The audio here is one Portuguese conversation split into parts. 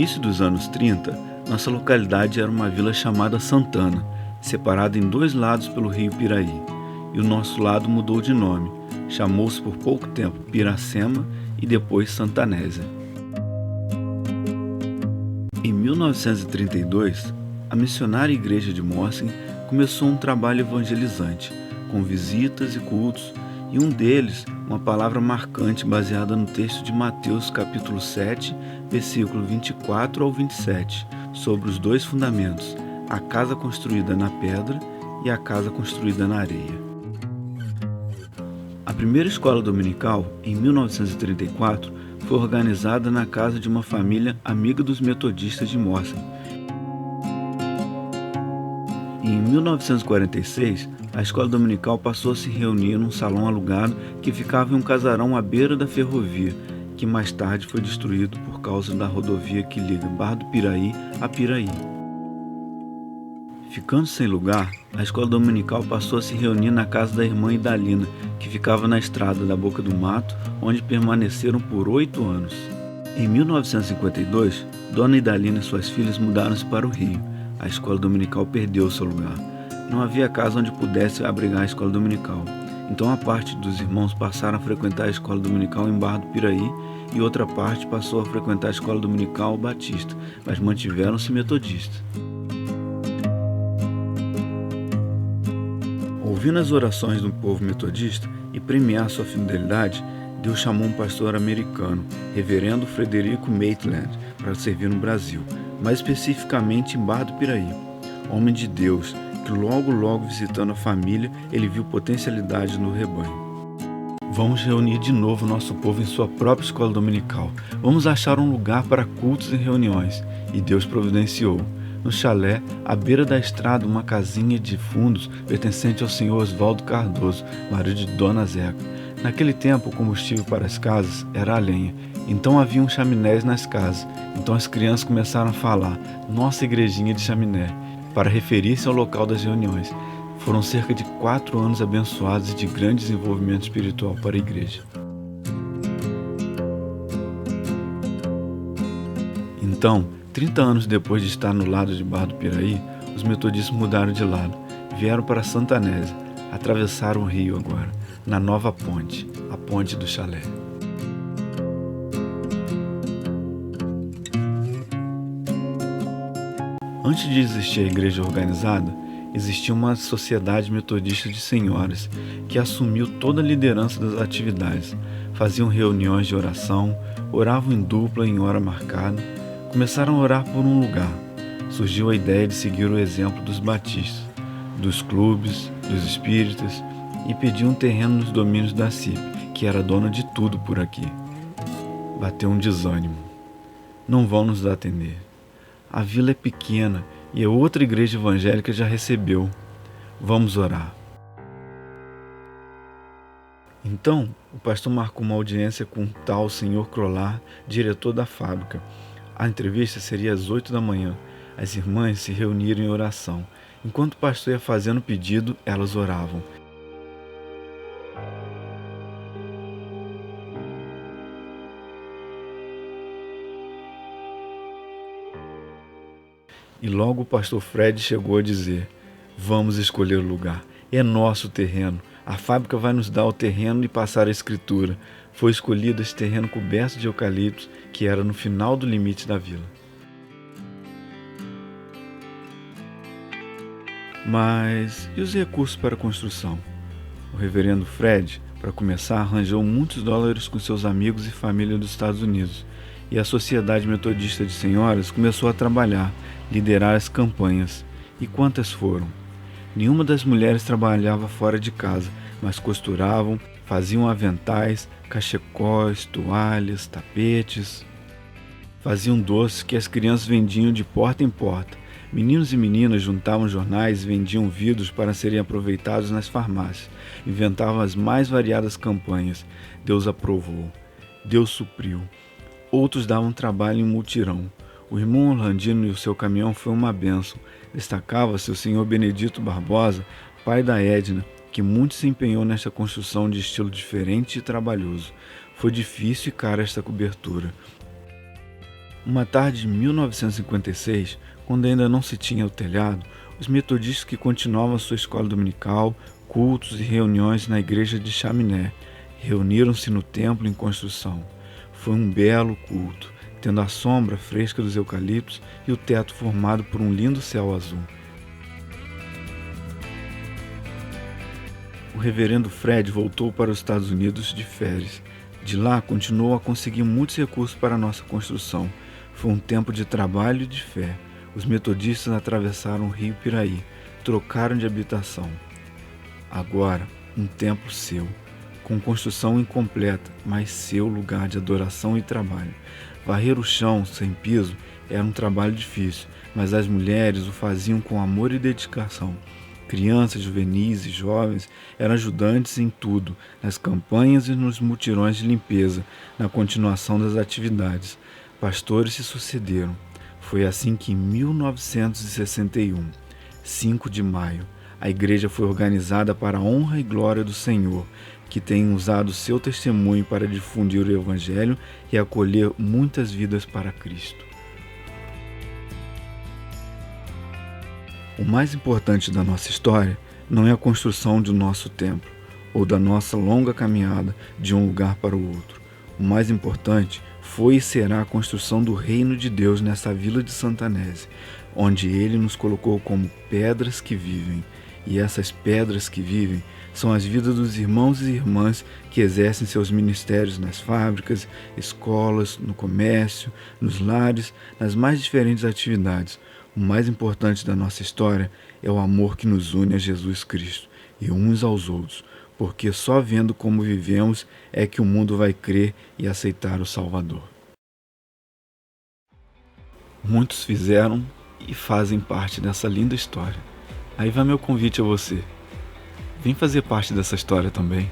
início dos anos 30, nossa localidade era uma vila chamada Santana, separada em dois lados pelo rio Piraí, e o nosso lado mudou de nome, chamou-se por pouco tempo Piracema e depois Santanésia. Em 1932, a missionária igreja de Morsing começou um trabalho evangelizante, com visitas e cultos, e um deles, uma palavra marcante baseada no texto de Mateus capítulo 7, versículo 24 ao 27, sobre os dois fundamentos, a casa construída na pedra e a casa construída na areia. A primeira escola dominical, em 1934, foi organizada na casa de uma família amiga dos metodistas de Morsing. Em 1946, a escola dominical passou a se reunir num salão alugado que ficava em um casarão à beira da ferrovia, que mais tarde foi destruído por causa da rodovia que liga Barra do Piraí a Piraí. Ficando sem lugar, a escola dominical passou a se reunir na casa da irmã Idalina, que ficava na estrada da Boca do Mato, onde permaneceram por 8 anos. Em 1952, Dona Idalina e suas filhas mudaram-se para o Rio. A escola dominical perdeu seu lugar. Não havia casa onde pudesse abrigar a escola dominical. Então a parte dos irmãos passaram a frequentar a escola dominical em Barra do Piraí e outra parte passou a frequentar a escola dominical batista, mas mantiveram-se metodistas. Ouvindo as orações do povo metodista e premiar sua fidelidade, Deus chamou um pastor americano, reverendo Frederico Maitland, para servir no Brasil, mais especificamente em Barra do Piraí. Homem de Deus, que logo visitando a família, ele viu potencialidade no rebanho. Vamos reunir de novo nosso povo em sua própria escola dominical. Vamos achar um lugar para cultos e reuniões. E Deus providenciou. No chalé, à beira da estrada, uma casinha de fundos pertencente ao senhor Oswaldo Cardoso, marido de Dona Zeca. Naquele tempo, o combustível para as casas era a lenha. Então haviam chaminés nas casas. Então as crianças começaram a falar, nossa igrejinha de chaminé, para referir-se ao local das reuniões. Foram cerca de 4 anos abençoados e de grande desenvolvimento espiritual para a igreja. Então, 30 anos depois de estar no lado de Barra do Piraí, os metodistas mudaram de lado, vieram para Santanésia, atravessaram o rio agora, na nova ponte, a ponte do chalé. Antes de existir a igreja organizada, existia uma sociedade metodista de senhoras que assumiu toda a liderança das atividades, faziam reuniões de oração, oravam em dupla em hora marcada, começaram a orar por um lugar. Surgiu a ideia de seguir o exemplo dos batistas, dos clubes, dos espíritas e pediam um terreno nos domínios da CIP, que era dona de tudo por aqui. Bateu um desânimo. Não vão nos atender. A vila é pequena e a outra igreja evangélica já recebeu. Vamos orar. Então, o pastor marcou uma audiência com o tal senhor Crolar, diretor da fábrica. A entrevista seria às 8 da manhã. As irmãs se reuniram em oração. Enquanto o pastor ia fazendo o pedido, elas oravam. E logo o pastor Fred chegou a dizer, vamos escolher o lugar, é nosso terreno, a fábrica vai nos dar o terreno e passar a escritura. Foi escolhido esse terreno coberto de eucaliptos, que era no final do limite da vila. Mas e os recursos para a construção? O reverendo Fred, para começar, arranjou muitos dólares com seus amigos e família dos Estados Unidos, e a Sociedade Metodista de Senhoras começou a trabalhar, liderar as campanhas. E quantas foram? Nenhuma das mulheres trabalhava fora de casa, mas costuravam, faziam aventais, cachecóis, toalhas, tapetes. Faziam doces que as crianças vendiam de porta em porta. Meninos e meninas juntavam jornais e vendiam vidros para serem aproveitados nas farmácias. Inventavam as mais variadas campanhas. Deus aprovou. Deus supriu. Outros davam trabalho em mutirão. O irmão Orlandino e o seu caminhão foi uma bênção. Destacava-se o senhor Benedito Barbosa, pai da Edna, que muito se empenhou nesta construção de estilo diferente e trabalhoso. Foi difícil e cara esta cobertura. Uma tarde de 1956, quando ainda não se tinha o telhado, os metodistas que continuavam a sua escola dominical, cultos e reuniões na igreja de Chaminé, reuniram-se no templo em construção. Foi um belo culto, tendo a sombra fresca dos eucaliptos e o teto formado por um lindo céu azul. O reverendo Fred voltou para os Estados Unidos de férias. De lá, continuou a conseguir muitos recursos para a nossa construção. Foi um tempo de trabalho e de fé. Os metodistas atravessaram o rio Piraí, trocaram de habitação. Agora, um templo seu, com construção incompleta, mas seu lugar de adoração e trabalho. Varrer o chão sem piso era um trabalho difícil, mas as mulheres o faziam com amor e dedicação. Crianças, juvenis e jovens eram ajudantes em tudo, nas campanhas e nos mutirões de limpeza, na continuação das atividades. Pastores se sucederam. Foi assim que em 1961, 5 de maio, a igreja foi organizada para a honra e glória do Senhor, que tem usado seu testemunho para difundir o Evangelho e acolher muitas vidas para Cristo. O mais importante da nossa história não é a construção do nosso templo ou da nossa longa caminhada de um lugar para o outro. O mais importante foi e será a construção do reino de Deus nessa vila de Santanese, onde Ele nos colocou como pedras que vivem. E essas pedras que vivem são as vidas dos irmãos e irmãs que exercem seus ministérios nas fábricas, escolas, no comércio, nos lares, nas mais diferentes atividades. O mais importante da nossa história é o amor que nos une a Jesus Cristo e uns aos outros, porque só vendo como vivemos é que o mundo vai crer e aceitar o Salvador. Muitos fizeram e fazem parte dessa linda história. Aí vai meu convite a você. Vem fazer parte dessa história também.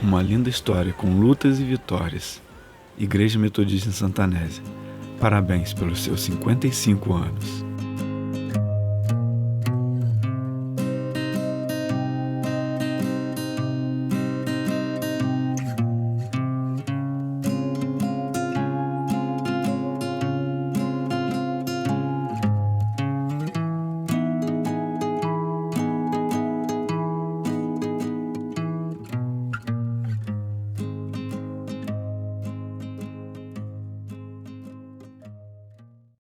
Uma linda história com lutas e vitórias. Igreja Metodista em Santanésia. Parabéns pelos seus 55 anos.